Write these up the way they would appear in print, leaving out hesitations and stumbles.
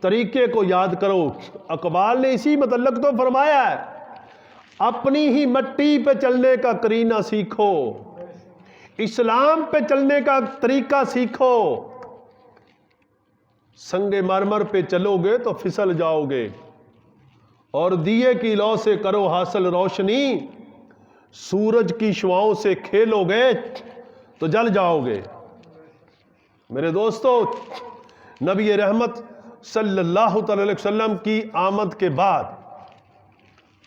طریقے کو یاد کرو۔ اقبال نے اسی متعلق تو فرمایا ہے، اپنی ہی مٹی پہ چلنے کا کرینہ سیکھو، اسلام پہ چلنے کا طریقہ سیکھو، سنگ مرمر پہ چلو گے تو پھسل جاؤ گے، اور دیے کی لو سے کرو حاصل روشنی، سورج کی شعاؤں سے کھیلو گے تو جل جاؤ گے۔ میرے دوستو، نبی رحمت صلی اللہ علیہ وسلم کی آمد کے بعد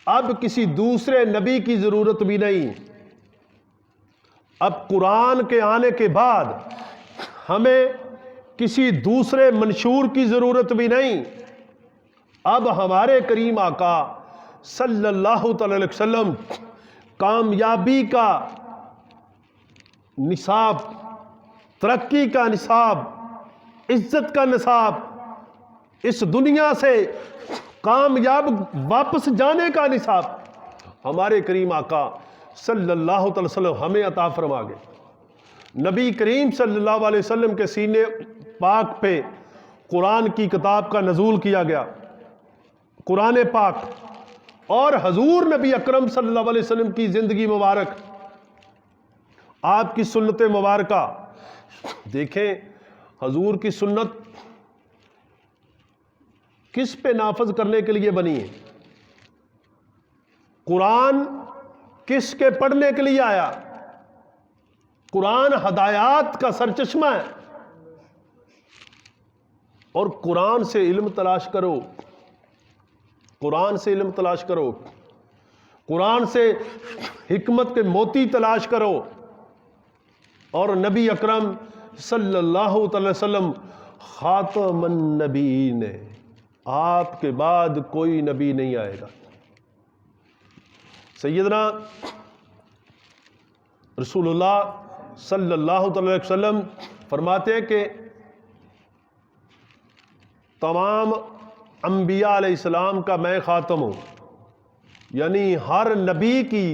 اب کسی دوسرے نبی کی ضرورت بھی نہیں۔ اب قرآن کے آنے کے بعد ہمیں کسی دوسرے منشور کی ضرورت بھی نہیں۔ اب ہمارے کریم آقا صلی اللہ علیہ وسلم کامیابی کا نصاب، ترقی کا نصاب، عزت کا نصاب، اس دنیا سے کامیاب واپس جانے کا نصاب ہمارے کریم آقا صلی اللہ علیہ وسلم ہمیں عطا فرما گئے۔ نبی کریم صلی اللہ علیہ وسلم کے سینے پاک پہ قرآن کی کتاب کا نزول کیا گیا، قرآن پاک، اور حضور نبی اکرم صلی اللہ علیہ وسلم کی زندگی مبارک، آپ کی سنت مبارکہ دیکھیں۔ حضور کی سنت کس پہ نافذ کرنے کے لیے بنی ہے؟ قرآن کس کے پڑھنے کے لیے آیا؟ قرآن ہدایات کا سرچشمہ ہے، اور قرآن سے علم تلاش کرو، قرآن سے علم تلاش کرو، قرآن سے حکمت کے موتی تلاش کرو، اور نبی اکرم صلی اللہ علیہ وسلم خاتم النبیین ہے، آپ کے بعد کوئی نبی نہیں آئے گا۔ سیدنا رسول اللہ صلی اللہ علیہ وسلم فرماتے ہیں کہ تمام انبیاء علیہ السلام کا میں خاتم ہوں، یعنی ہر نبی کی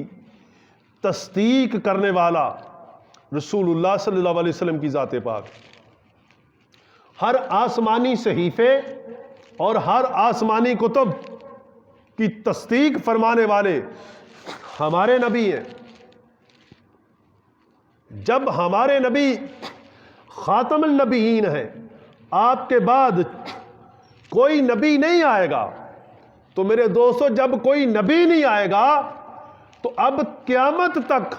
تصدیق کرنے والا رسول اللہ صلی اللہ علیہ وسلم کی ذات پاک، ہر آسمانی صحیفے اور ہر آسمانی کتب کی تصدیق فرمانے والے ہمارے نبی ہیں۔ جب ہمارے نبی خاتم النبیین ہیں، آپ کے بعد کوئی نبی نہیں آئے گا، تو میرے دوستو جب کوئی نبی نہیں آئے گا تو اب قیامت تک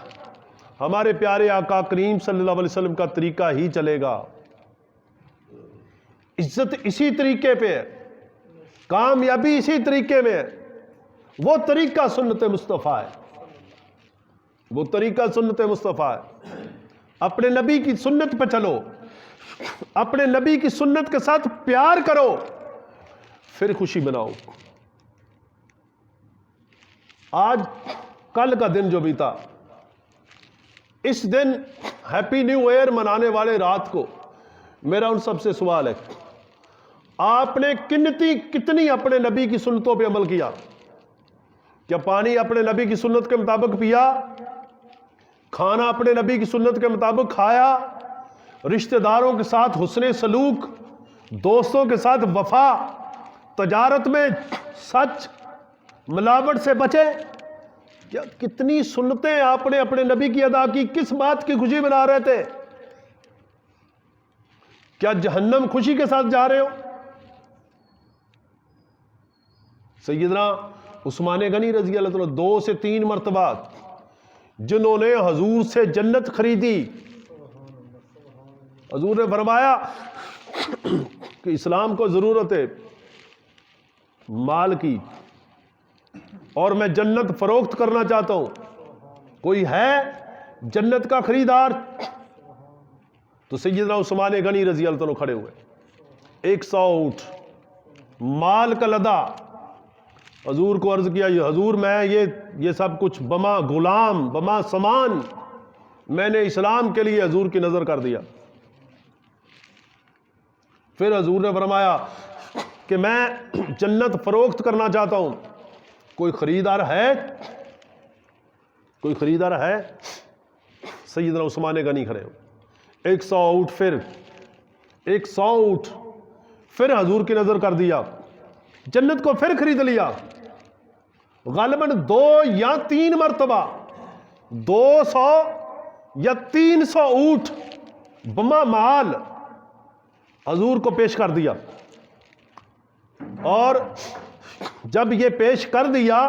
ہمارے پیارے آقا کریم صلی اللہ علیہ وسلم کا طریقہ ہی چلے گا۔ عزت اسی طریقے پہ ہے، کامیابی اسی طریقے میں ہے۔ وہ طریقہ سنت مصطفیٰ ہے، وہ طریقہ سنت مصطفیٰ ہے۔ اپنے نبی کی سنت پہ چلو، اپنے نبی کی سنت کے ساتھ پیار کرو، پھر خوشی مناؤ۔ آج کل کا دن جو بیتا، اس دن ہیپی نیو ایئر منانے والے رات کو میرا ان سب سے سوال ہے، آپ نے کتنی اپنے نبی کی سنتوں پہ عمل کیا؟ کیا پانی اپنے نبی کی سنت کے مطابق پیا؟ کھانا اپنے نبی کی سنت کے مطابق کھایا؟ رشتہ داروں کے ساتھ حسن سلوک، دوستوں کے ساتھ وفا، تجارت میں سچ، ملاوٹ سے بچے؟ کیا کتنی سنتیں آپ نے اپنے نبی کی ادا کی؟ کس بات کی خوشی منا رہے تھے؟ کیا جہنم خوشی کے ساتھ جا رہے ہو؟ سیدنا عثمان غنی رضی اللہ عنہ 2 سے 3 مرتبہ جنہوں نے حضور سے جنت خریدی، حضور نے فرمایا کہ اسلام کو ضرورت ہے مال کی، اور میں جنت فروخت کرنا چاہتا ہوں، کوئی ہے جنت کا خریدار؟ تو سیدنا عثمان غنی رضی اللہ عنہ کھڑے ہوئے، 100 اونٹ مال کا لدا، حضور کو عرض کیا، یہ حضور میں یہ سب کچھ بما غلام بما سامان میں نے اسلام کے لیے حضور کی نظر کر دیا۔ پھر حضور نے فرمایا کہ میں جنت فروخت کرنا چاہتا ہوں، کوئی خریدار ہے؟ کوئی خریدار ہے؟ سیدنا عثمان غنی کھڑے ہو، 100 اونٹ، پھر 100 اونٹ، پھر حضور کی نظر کر دیا، جنت کو پھر خرید لیا، غالباً 2 یا 3 مرتبہ 200 یا 300 اونٹ بما مال حضور کو پیش کر دیا، اور جب یہ پیش کر دیا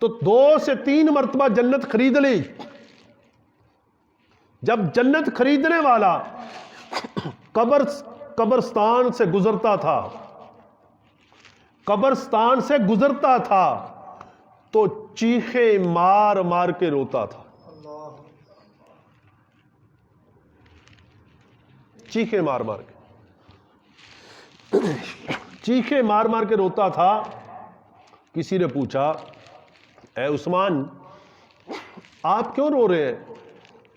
تو 2 سے 3 مرتبہ جنت خرید لی۔ جب جنت خریدنے والا قبرستان سے گزرتا تھا تو چیخیں مار مار کے روتا تھا، چیخیں مار مار کے روتا تھا۔ کسی نے پوچھا، اے عثمان آپ کیوں رو رہے ہیں؟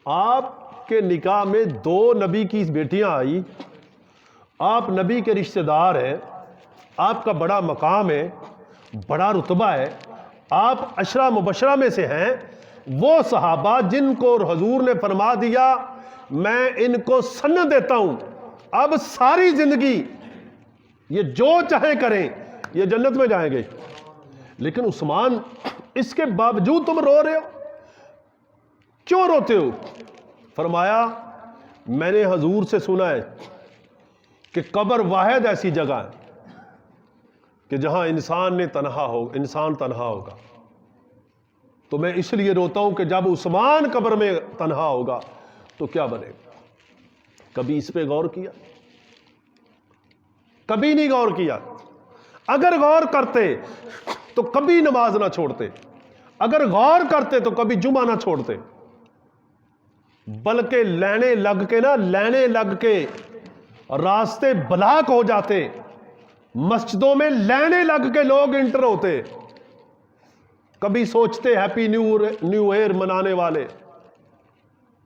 آپ کے نکاح میں 2 نبی کی بیٹیاں آئی، آپ نبی کے رشتہ دار ہیں، آپ کا بڑا مقام ہے، بڑا رتبہ ہے، آپ عشرہ مبشرہ میں سے ہیں، وہ صحابہ جن کو حضور نے فرما دیا میں ان کو سند دیتا ہوں اب ساری زندگی یہ جو چاہیں کریں، یہ جنت میں جائیں گے۔ لیکن عثمان اس کے باوجود تم رو رہے ہو، کیوں روتے ہو؟ فرمایا میں نے حضور سے سنا ہے کہ قبر واحد ایسی جگہ ہے کہ جہاں انسان تنہا ہوگا، تو میں اس لیے روتا ہوں کہ جب عثمان قبر میں تنہا ہوگا تو کیا بنے گا۔ کبھی اس پہ غور کیا؟ کبھی نہیں غور کیا۔ اگر غور کرتے تو کبھی نماز نہ چھوڑتے، اگر غور کرتے تو کبھی جمعہ نہ چھوڑتے، بلکہ لینے لگ کے راستے بلاک ہو جاتے، مسجدوں میں لینے لگ کے لوگ انٹر ہوتے۔ کبھی سوچتے ہیپی نیو ایئر منانے والے